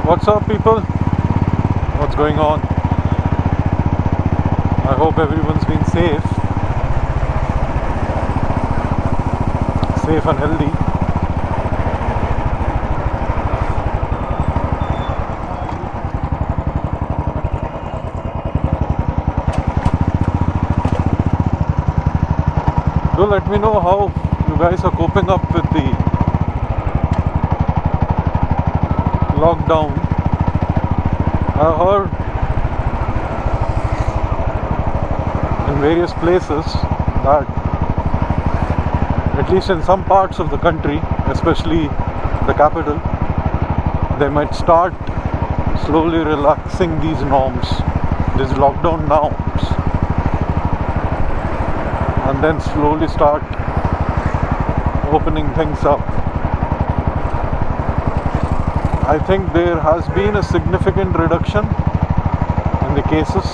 What's up, people? What's going on? I hope everyone's been safe and healthy. Do let me know how you guys are coping up with the lockdown. I heard in various places that at least in some parts of the country, especially the capital, they might start slowly relaxing these norms, these lockdown norms, and then slowly start opening things up. I think there has been a significant reduction in the cases,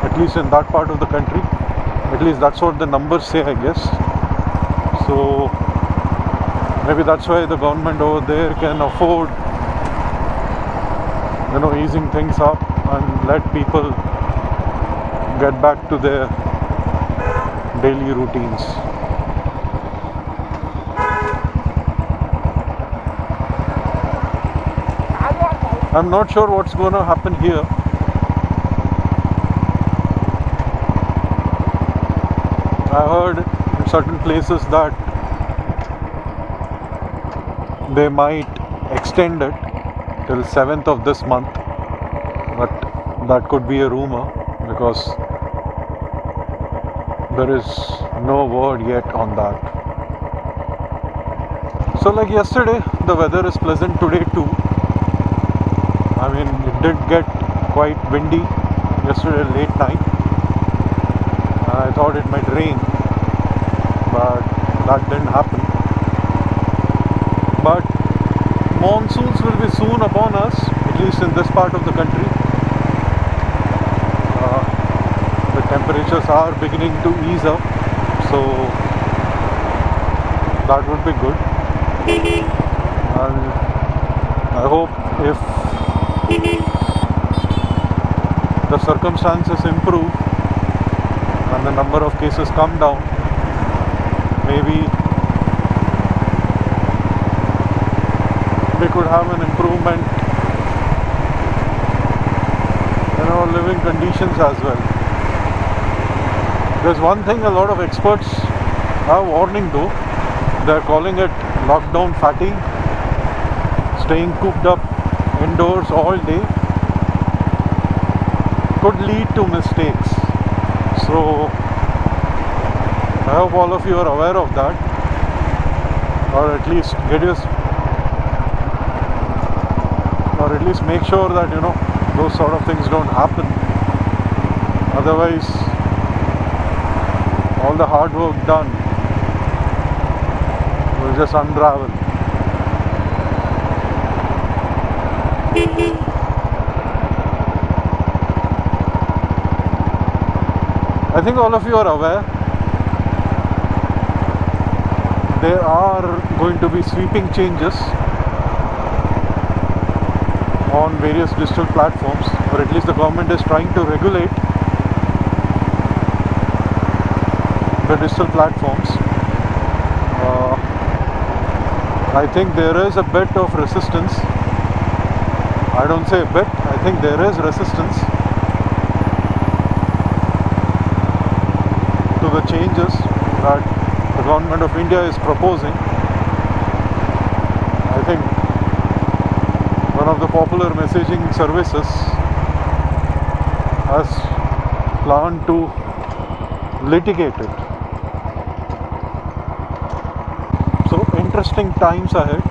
at least in that part of the country. At least that's what the numbers say, I guess. So maybe that's why the government over there can afford, easing things up and let people get back to their daily routines. I'm not sure what's going to happen here. I heard in certain places that they might extend it till 7th of this month, but that could be a rumor because there is no word yet on that. So like yesterday, the weather is pleasant today too. I mean, it did get quite windy yesterday late night, and I thought it might rain, but that didn't happen. But monsoons will be soon upon us, at least in this part of the country. The temperatures are beginning to ease up, so that would be good. And I hope if the circumstances improve and the number of cases come down, maybe we could have an improvement in our living conditions as well. There's one thing a lot of experts are warning though. They're calling it lockdown fatigue. Staying cooped up indoors all day could lead to mistakes. So I hope all of you are aware of that, or at least make sure that those sort of things don't happen. Otherwise, all the hard work done will just unravel. I think all of you are aware there are going to be sweeping changes on various digital platforms, or at least the government is trying to regulate the digital platforms. I think there is a bit of resistance. I don't say a bit, I think there is resistance to the changes that the government of India is proposing. I think one of the popular messaging services has planned to litigate it. So interesting times ahead.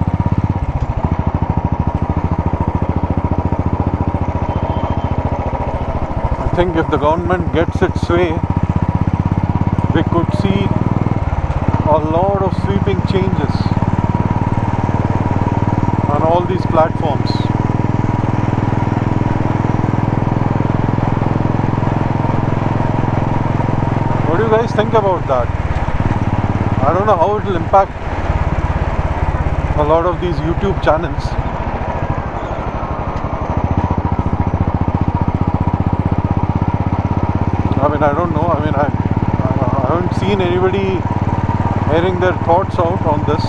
I think if the government gets its way, we could see a lot of sweeping changes on all these platforms. What do you guys think about that? I don't know how it will impact a lot of these YouTube channels. mean, I don't know. I mean, I haven't seen anybody airing their thoughts out on this.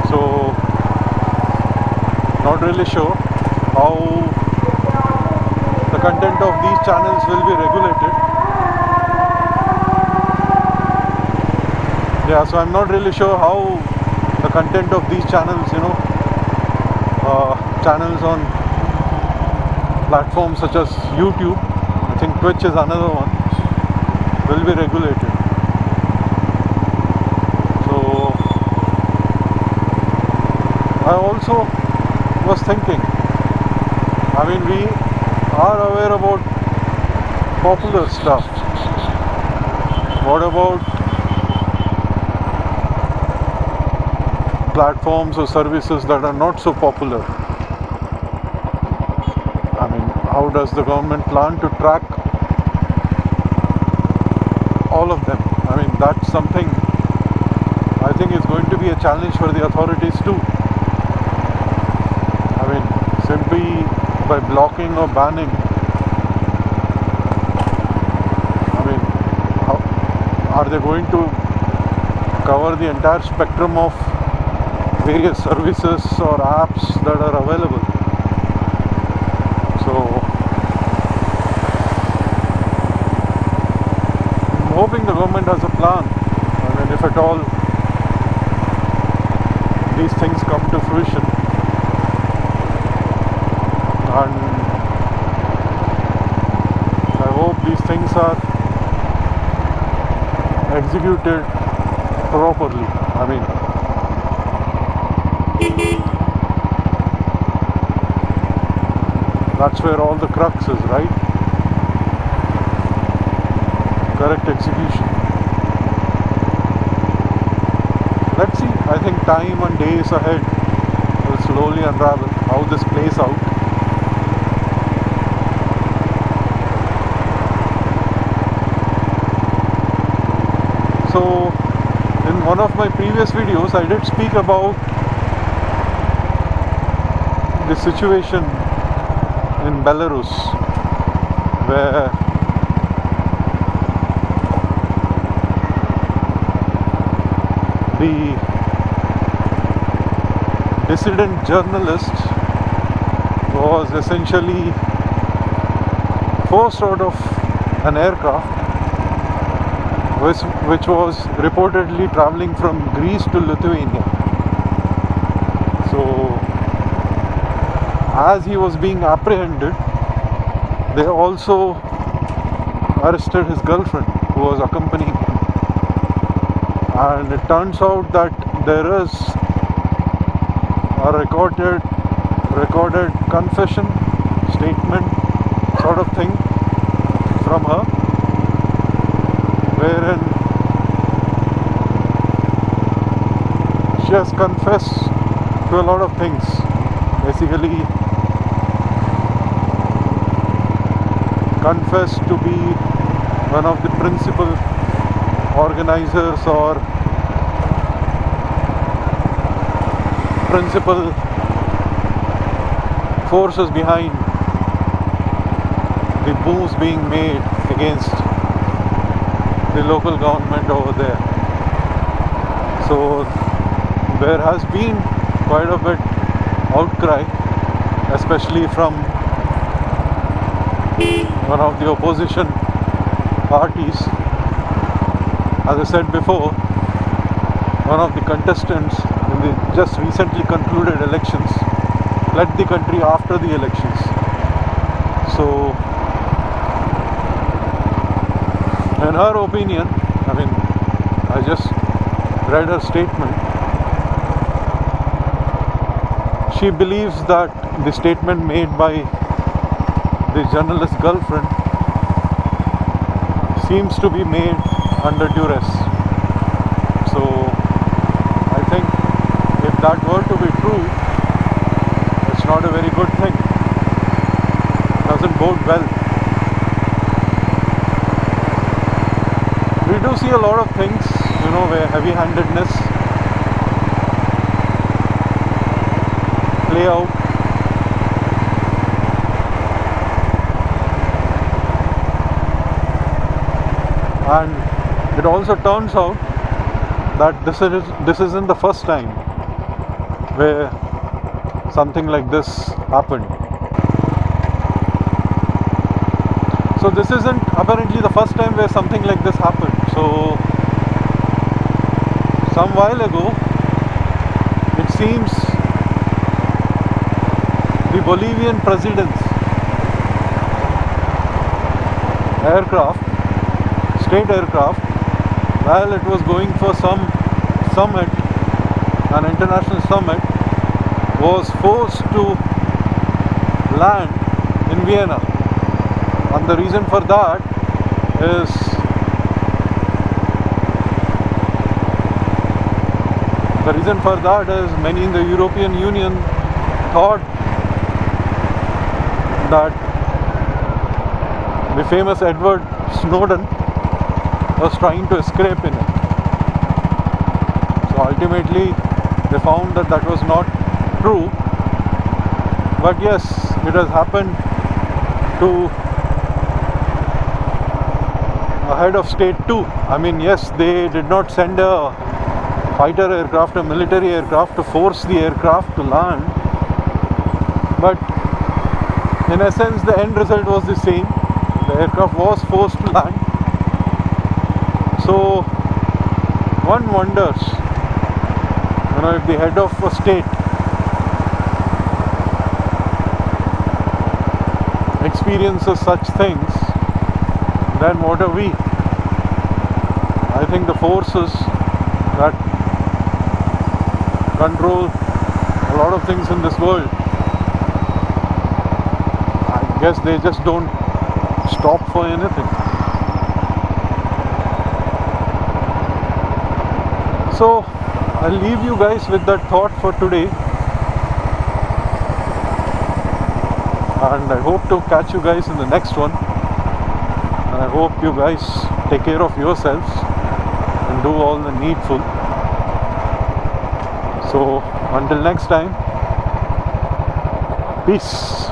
So, not really sure how the content of these channels will be regulated. Yeah, so I'm not really sure how the content of these channels, channels on platforms such as YouTube, I think Twitch is another one, will be regulated. So I also was thinking, I mean, we are aware about popular stuff. What about platforms or services that are not so popular? I mean, how does the government plan to track all of them? I mean, that's something I think is going to be a challenge for the authorities too. I mean, simply by blocking or banning, I mean, how are they going to cover the entire spectrum of various services or apps that are available? So I'm hoping the government has a plan. I mean, if at all these things come to fruition, and I hope these things are executed properly. I mean, that's where all the crux is, right? Correct execution. Let's see. I think time and days ahead will slowly unravel how this plays out. So, in one of my previous videos, I did speak about the situation in Belarus, where the dissident journalist was essentially forced out of an aircraft which was reportedly traveling from Greece to Lithuania. So as he was being apprehended, they also arrested his girlfriend who was accompanying him. And it turns out that there is a recorded confession statement sort of thing from her, wherein she has confessed to a lot of things. Basically confessed to be one of the principal organizers or principal forces behind the moves being made against the local government over there. So there has been quite a bit outcry, especially from one of the opposition parties. As I said before, one of the contestants in the just recently concluded elections led the country after the elections. So in her opinion, I mean, I just read her statement. She believes that the statement made by the journalist's girlfriend seems to be made under duress. So I think if that were to be true, it's not a very good thing. It doesn't bode well. We do see a lot of things, where heavy-handedness play out. And it also turns out that this isn't the first time where something like this happened. So this isn't apparently the first time where something like this happened. So some while ago, it seems the Bolivian president's aircraft, state aircraft, while it was going for some summit, an international summit, was forced to land in Vienna. And the reason for that is many in the European Union thought that the famous Edward Snowden was trying to escape in it. So ultimately they found that that was not true. But yes, it has happened to a head of state too. I mean, yes, they did not send a fighter aircraft, a military aircraft, to force the aircraft to land, but in essence the end result was the same. The aircraft was forced to land. So one wonders, if the head of a state experiences such things, then what are we? I think the forces that control a lot of things in this world, I guess they just don't stop for anything. So I'll leave you guys with that thought for today, and I hope to catch you guys in the next one. And I hope you guys take care of yourselves and do all the needful. So until next time, peace.